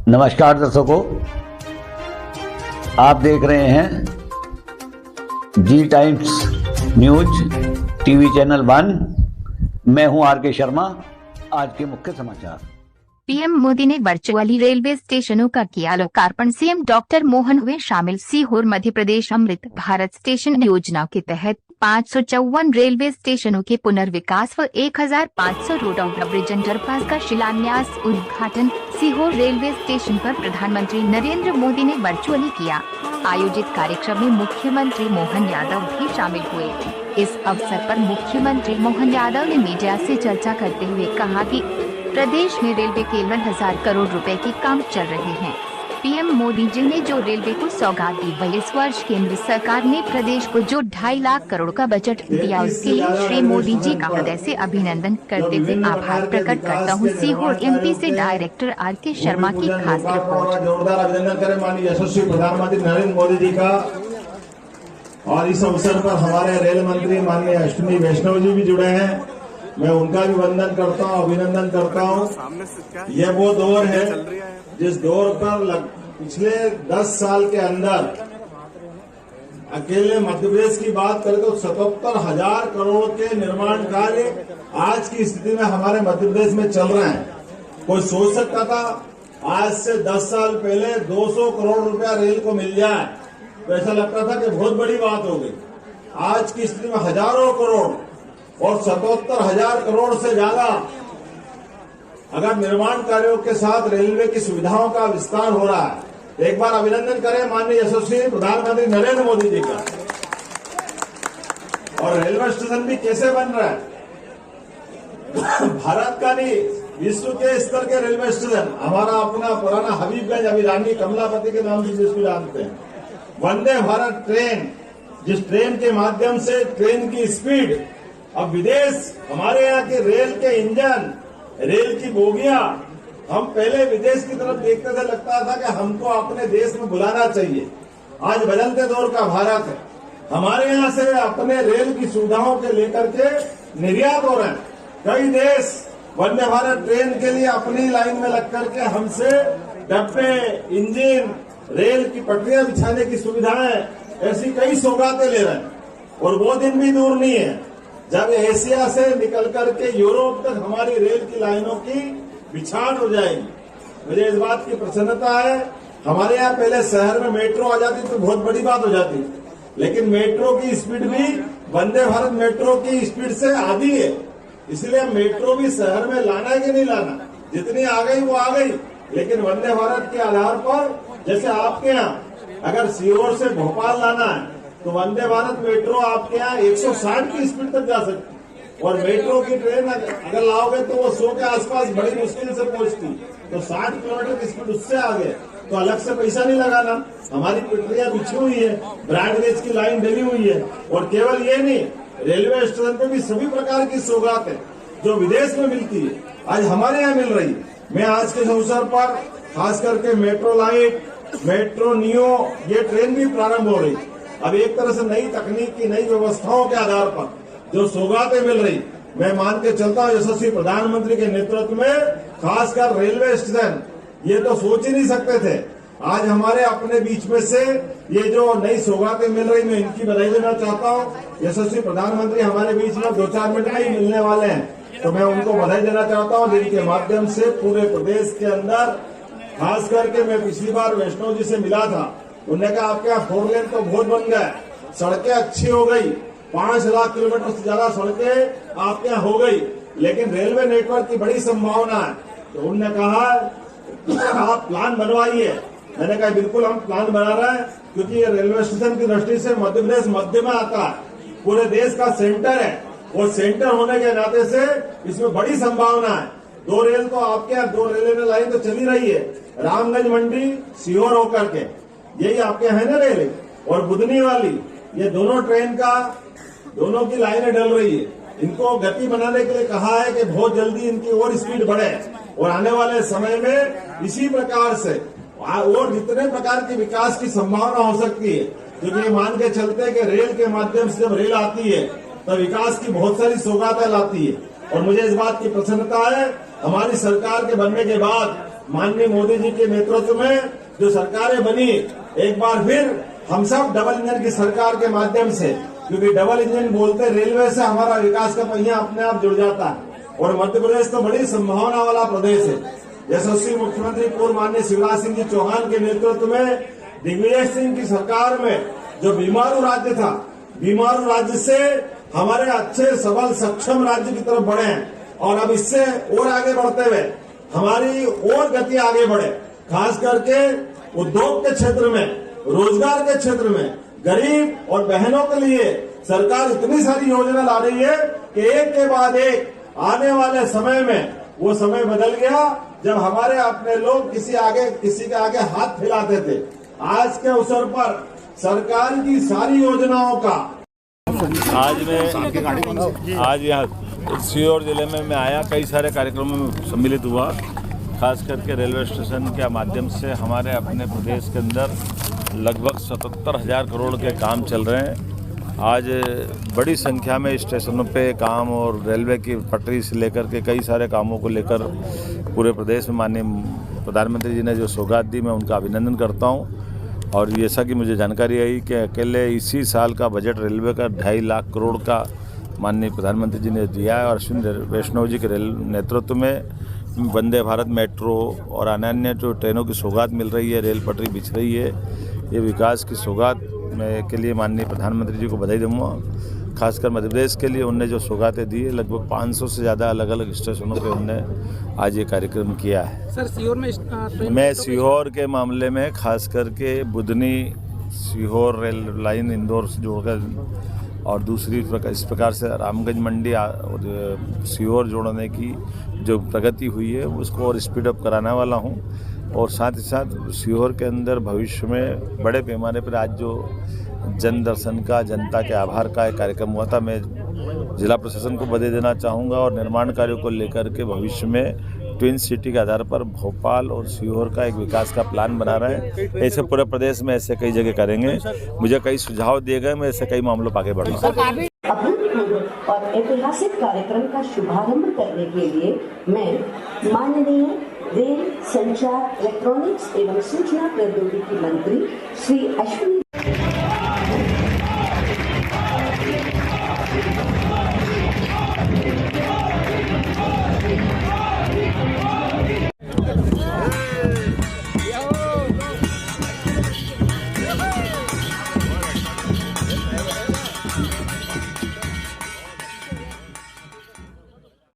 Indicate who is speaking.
Speaker 1: नमस्कार दर्शकों, आप देख रहे हैं जी टाइम्स न्यूज टीवी चैनल 1। मैं हूं आर.के. शर्मा। आज के मुख्य समाचार।
Speaker 2: पीएम मोदी ने वर्चुअली रेलवे स्टेशनों का किया लोकार्पण। सीएम डॉक्टर मोहन हुए शामिल। सीहोर मध्य प्रदेश अमृत भारत स्टेशन योजना के तहत 554 रेलवे स्टेशनों के पुनर्विकास व 1500 रोड ओवरब्रिज अंडरपास का शिलान्यास उद्घाटन सीहोर रेलवे स्टेशन पर प्रधानमंत्री नरेंद्र मोदी ने वर्चुअली किया। आयोजित कार्यक्रम में मुख्यमंत्री मोहन यादव भी शामिल हुए। इस अवसर पर मुख्यमंत्री मोहन यादव ने मीडिया से चर्चा करते हुए कहा कि प्रदेश में रेलवे के 11,000 करोड़ रुपए के काम चल रहे हैं। पीएम मोदी जी ने जो रेलवे को सौगात दी वह इस वर्ष केंद्र सरकार ने प्रदेश को जो 2.5 लाख करोड़ का बजट दिया, उसके लिए श्री मोदी जी का हृदय से अभिनंदन करते हुए आभार प्रकट करता हूँ। सीहोर एमपी से डायरेक्टर आर.के. शर्मा की खास रिपोर्ट।
Speaker 3: जोरदार अभिनंदन करें माननीय यशस्वी प्रधानमंत्री नरेंद्र मोदी जी का। और इस अवसर पर हमारे रेल मंत्री माननीय अश्विनी वैष्णव जी भी जुड़े हैं। मैं उनका भी वंदन करता हूँ, अभिनंदन करता हूँ। ये वो दौर है जिस दौर पर पिछले 10 साल के अंदर अकेले मध्य प्रदेश की बात करें तो 77,000 करोड़ के निर्माण कार्य आज की स्थिति में हमारे मध्य प्रदेश में चल रहे हैं। कोई सोच सकता था आज से 10 साल पहले 200 करोड़ रुपया रेल को मिल जाए तो ऐसा लगता था कि बहुत बड़ी बात हो गई। आज की स्थिति में हजारों करोड़ और 77,000 करोड़ से ज्यादा अगर निर्माण कार्यों के साथ रेलवे की सुविधाओं का विस्तार हो रहा है, तो एक बार अभिनंदन करें माननीय यशस्वी प्रधानमंत्री नरेंद्र मोदी जी का। और रेलवे स्टेशन भी कैसे बन रहा है, भारत का नहीं विश्व के स्तर के रेलवे स्टेशन। हमारा अपना पुराना हबीबगंज अभी रानी कमलापति के नाम से जिसको जानते हैं, वंदे भारत ट्रेन, जिस ट्रेन के माध्यम से ट्रेन की स्पीड अब विदेश, हमारे यहाँ के रेल के इंजन, रेल की बोगियां, हम पहले विदेश की तरफ देखते थे, लगता था कि हमको अपने देश में बुलाना चाहिए। आज बदलते दौर का भारत है। हमारे यहाँ से अपने रेल की सुविधाओं के लेकर के निर्यात हो रहे हैं। कई देश वंदे भारत ट्रेन के लिए अपनी लाइन में लग करके हमसे डब्बे, इंजन, रेल की पटरियां बिछाने की सुविधाएं, ऐसी कई सौगातें ले रहे हैं। और वो दिन भी दूर नहीं है जब एशिया से निकल करके यूरोप तक हमारी रेल की लाइनों की बिछाड़ हो जाएगी। मुझे इस बात की प्रसन्नता है। हमारे यहाँ पहले शहर में मेट्रो आ जाती तो बहुत बड़ी बात हो जाती, लेकिन मेट्रो की स्पीड भी वंदे भारत मेट्रो की स्पीड से आधी है। इसलिए मेट्रो भी शहर में लाना है कि नहीं लाना, जितनी आ गई वो आ गई। लेकिन वंदे भारत के आधार पर, जैसे आपके यहाँ अगर सीहोर से भोपाल लाना है तो वंदे भारत मेट्रो आपके यहाँ 160 की स्पीड तक जा सकती है। और मेट्रो की ट्रेन अगर लाओगे तो वो 100 के आसपास बड़ी मुश्किल से पहुंचती, तो 60 किलोमीटर की स्पीड उससे आगे, तो अलग से पैसा नहीं लगाना। हमारी पटरियां बिछी हुई है, ब्रॉडगेज की लाइन डली हुई है। और केवल ये नहीं, रेलवे स्टेशन पे भी सभी प्रकार की सौगात है जो विदेश में मिलती है, आज हमारे यहाँ मिल रही है। मैं आज के अवसर पर खास करके मेट्रो लाइट, मेट्रो नियो, ये ट्रेन भी प्रारंभ हो रही। अब एक तरह से नई तकनीक की नई व्यवस्थाओं के आधार पर जो सौगातें मिल रही, मैं मान के चलता हूँ यशस्वी प्रधानमंत्री के नेतृत्व में खासकर रेलवे स्टेशन, ये तो सोच ही नहीं सकते थे। आज हमारे अपने बीच में से ये जो नई सौगातें मिल रही, मैं इनकी बधाई देना चाहता हूँ। यशस्वी प्रधानमंत्री हमारे बीच में 2-4 मिनट में ही मिलने वाले हैं, तो मैं उनको बधाई देना चाहता हूँ, जिनके माध्यम से पूरे प्रदेश के अंदर, खास करके मैं पिछली बार वैष्णव जी से मिला था, उन्होंने कहा आपके यहाँ 4 लेन तो बहुत बन गया, सड़कें अच्छी हो गई, 5 लाख किलोमीटर से ज्यादा सड़कें आपके यहाँ हो गई, लेकिन रेलवे नेटवर्क की बड़ी संभावना है। तो उन्होंने कहा आप प्लान बनवाइए। मैंने कहा बिल्कुल हम प्लान बना रहे हैं, क्योंकि ये रेलवे स्टेशन की दृष्टि से मध्य प्रदेश मध्य में आता है, पूरे देश का सेंटर है, और सेंटर होने के नाते से इसमें बड़ी संभावना है। 2 रेल तो आपके यहाँ, 2 रेलवे लाइन तो चली रही है, रामगंज मंडी सीहोर होकर के, यही आपके है ना रेल, और बुधनी वाली, ये दोनों ट्रेन का, दोनों की लाइनें डल रही है। इनको गति बनाने के लिए कहा है कि बहुत जल्दी इनकी और स्पीड बढ़े, और आने वाले समय में इसी प्रकार से और जितने प्रकार के विकास की संभावना हो सकती है, क्योंकि मान के चलते हैं कि रेल के माध्यम से जब रेल आती है तो विकास की बहुत सारी सौगातें लाती है। और मुझे इस बात की प्रसन्नता है, हमारी सरकार के बनने के बाद माननीय मोदी जी के नेतृत्व में जो सरकारें बनी, एक बार फिर हम सब डबल इंजन की सरकार के माध्यम से, क्योंकि डबल इंजन बोलते रेलवे से हमारा विकास का पहिया अपने आप जुड़ जाता है। और मध्य प्रदेश तो बड़ी संभावना वाला प्रदेश है। यशस्वी मुख्यमंत्री पूर्व माननीय शिवराज सिंह जी चौहान के नेतृत्व में दिग्विजय सिंह की सरकार में जो बीमारू राज्य था, बीमारू राज्य से हमारे अच्छे सबल सक्षम राज्य की तरफ बढ़े हैं। और अब इससे और आगे बढ़ते हुए हमारी और गति आगे बढ़े, खास करके उद्योग के क्षेत्र में, रोजगार के क्षेत्र में, गरीब और बहनों के लिए सरकार इतनी सारी योजना ला रही है कि एक के बाद एक आने वाले समय में वो समय बदल गया जब हमारे अपने लोग किसी के आगे हाथ फैलाते थे। आज के अवसर पर सरकार की सारी योजनाओं का
Speaker 4: आज यहाँ सीहोर जिले में मैं आया, कई सारे कार्यक्रमों में सम्मिलित हुआ। खास करके रेलवे स्टेशन के माध्यम से हमारे अपने प्रदेश के अंदर लगभग 77,000 करोड़ के काम चल रहे हैं। आज बड़ी संख्या में स्टेशनों पे काम और रेलवे की पटरी से लेकर के कई सारे कामों को लेकर पूरे प्रदेश में माननीय प्रधानमंत्री जी ने जो सौगात दी, मैं उनका अभिनंदन करता हूं। और जैसा कि मुझे जानकारी आई कि अकेले इसी साल का बजट रेलवे का 2.5 लाख करोड़ का माननीय प्रधानमंत्री जी ने दिया है। और अश्विनी वैष्णव जी के नेतृत्व में वंदे भारत मेट्रो और अन्य जो ट्रेनों की सौगात मिल रही है, रेल पटरी बिछ रही है, ये विकास की सौगात के लिए माननीय प्रधानमंत्री जी को बधाई दूंगा। खासकर मध्य प्रदेश के लिए उनने जो सौगातें दी है, लगभग 500 से ज़्यादा अलग अलग स्टेशनों पे उनने आज ये कार्यक्रम किया है।
Speaker 5: सर, सीहोर में
Speaker 4: मैं सीहोर के मामले में खास करके बुधनी सीहोर रेल लाइन इंदौर से जोड़कर और दूसरी इस प्रकार से रामगंज मंडी और सीहोर जोड़ने की जो प्रगति हुई है उसको और स्पीड अप कराने वाला हूँ। और साथ ही साथ सीहोर के अंदर भविष्य में बड़े पैमाने पर आज जो जन दर्शन का, जनता के आभार का एक कार्यक्रम हुआ था, मैं जिला प्रशासन को बधाई देना चाहूँगा। और निर्माण कार्यों को लेकर के भविष्य में ट्विन सिटी के आधार पर भोपाल और सीहोर का एक विकास का प्लान बना रहे हैं। ऐसे पूरे प्रदेश में ऐसे कई जगह करेंगे। मुझे कई सुझाव दिए गए, मैं ऐसे कई मामलों पर आगे बढ़ूँगा।
Speaker 6: और ऐतिहासिक कार्यक्रम का शुभारंभ करने के लिए मैं माननीय रेल, संचार, इलेक्ट्रॉनिक्स एवं सूचना प्रौद्योगिकी मंत्री श्री अश्विनी